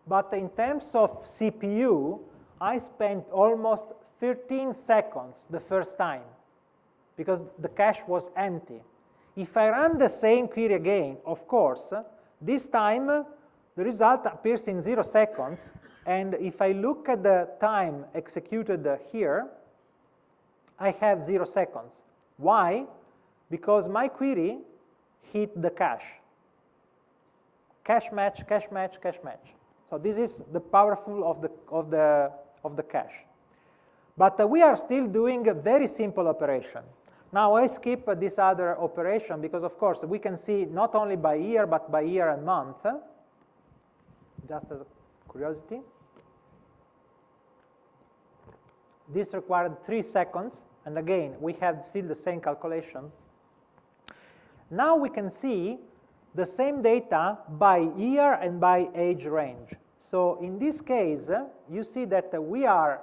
but in terms of CPU, I spent almost 13 seconds the first time, because the cache was empty. If I run the same query again, of course, this time the result appears in 0 seconds, and if I look at the time executed here, I have 0 seconds. Why? Because my query hit the cache. Cache match, cache match, cache match. So this is the powerful of the cache. But we are still doing a very simple operation. Now I skip this other operation because, of course, we can see not only by year, but by year and month, just as a curiosity. This required 3 seconds, and again, we have still the same calculation. Now we can see the same data by year and by age range. So in this case, you see that we are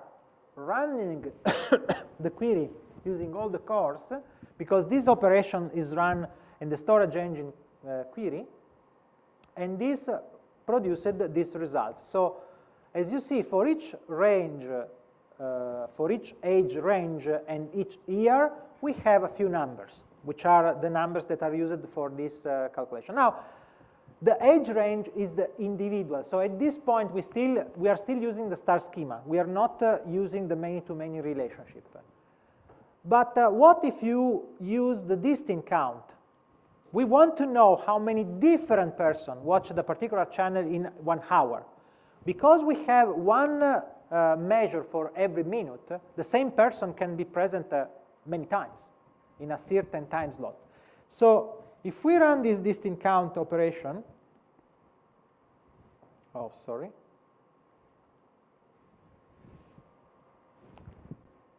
running the query using all the cores, because this operation is run in the storage engine query, and this produced these results. So as you see, for each range, for each age range and each year, we have a few numbers, which are the numbers that are used for this calculation. Now, the age range is the individual. So at this point, we are still using the star schema. We are not using the many-to-many relationship. But what if you use the distinct count? We want to know how many different persons watch the particular channel in 1 hour. Because we have one measure for every minute, the same person can be present many times in a certain time slot. So if we run this distinct count operation,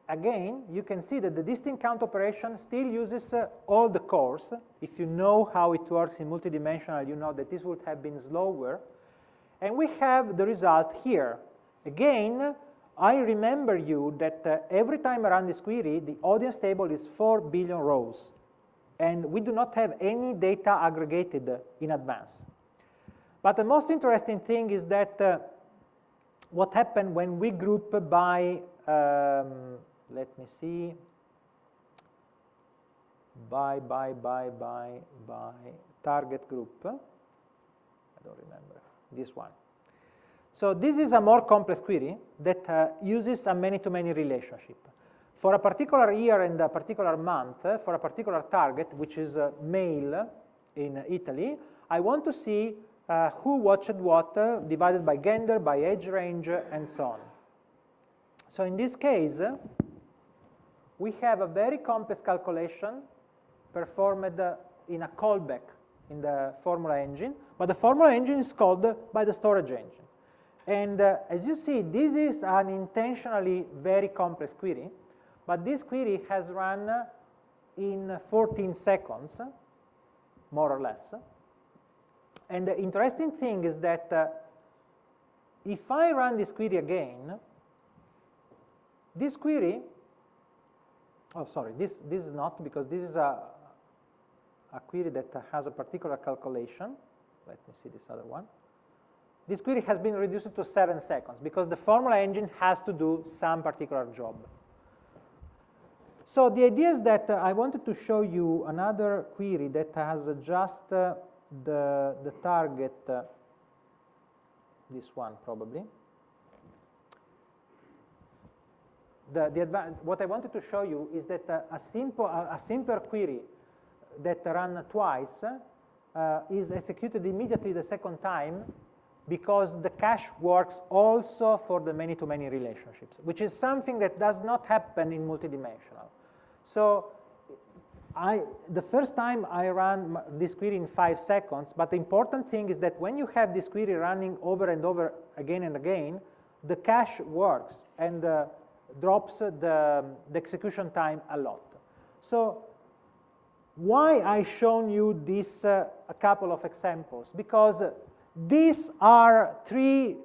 again, you can see that the distinct count operation still uses all the cores. If you know how it works in multidimensional, you know that this would have been slower. And we have the result here. Again, I remember you that every time I run this query, the audience table is 4 billion rows. And we do not have any data aggregated in advance. But the most interesting thing is that what happened when we group by, let me see, by target group. I don't remember, this one. So this is a more complex query that uses a many-to-many relationship. For a particular year and a particular month, for a particular target, which is male in Italy, I want to see who watched what, divided by gender, by age range, and so on. So in this case, we have a very complex calculation performed in a callback in the formula engine, but the formula engine is called by the storage engine. And as you see, this is an intentionally very complex query, but this query has run in 14 seconds, more or less. And the interesting thing is that if I run this query again, this query, oh sorry, this is not, because this is a query that has a particular calculation. Let me see this other one. This query has been reduced to 7 seconds because the formula engine has to do some particular job. So the idea is that I wanted to show you another query that has just the target, this one probably. What I wanted to show you is that a simpler query that ran twice is executed immediately the second time, because the cache works also for the many-to-many relationships, which is something that does not happen in multidimensional. So the first time I ran this query in 5 seconds, but the important thing is that when you have this query running over and over again and again, the cache works and drops the execution time a lot. So why I shown you this a couple of examples? Because these are 3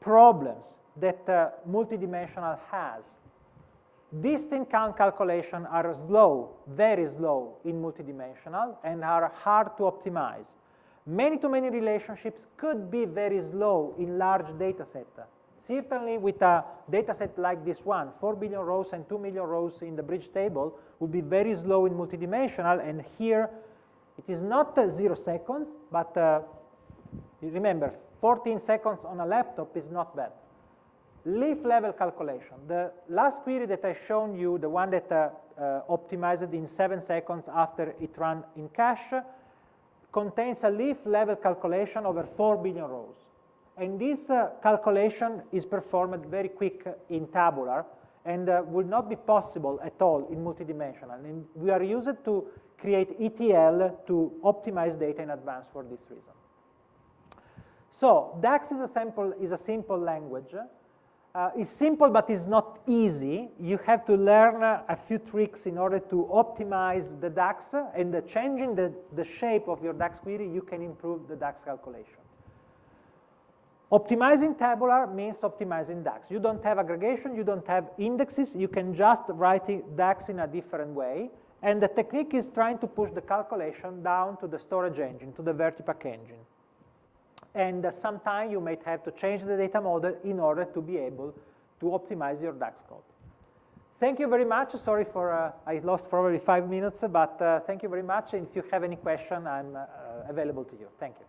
problems that multidimensional has. Distinct count calculations are slow, very slow in multidimensional, and are hard to optimize. Many-to-many relationships could be very slow in large data set. Certainly with a data set like this one, 4 billion rows and 2 million rows in the bridge table would be very slow in multidimensional, and here it is not 0 seconds, but remember, 14 seconds on a laptop is not bad. Leaf level calculation. The last query that I shown you, the one that optimized in 7 seconds after it ran in cache, contains a leaf level calculation over 4 billion rows. And this calculation is performed very quick in Tabular and will not be possible at all in multidimensional. And we are used to create ETL to optimize data in advance for this reason. So DAX is a simple language. It's simple, but it's not easy. You have to learn a few tricks in order to optimize the DAX, and changing the shape of your DAX query, you can improve the DAX calculation. Optimizing Tabular means optimizing DAX. You don't have aggregation, you don't have indexes, you can just write DAX in a different way, and the technique is trying to push the calculation down to the storage engine, to the Vertipack engine. And sometimes you might have to change the data model in order to be able to optimize your DAX code. Thank you very much. Sorry for, I lost probably 5 minutes, but thank you very much. And if you have any question, I'm available to you. Thank you.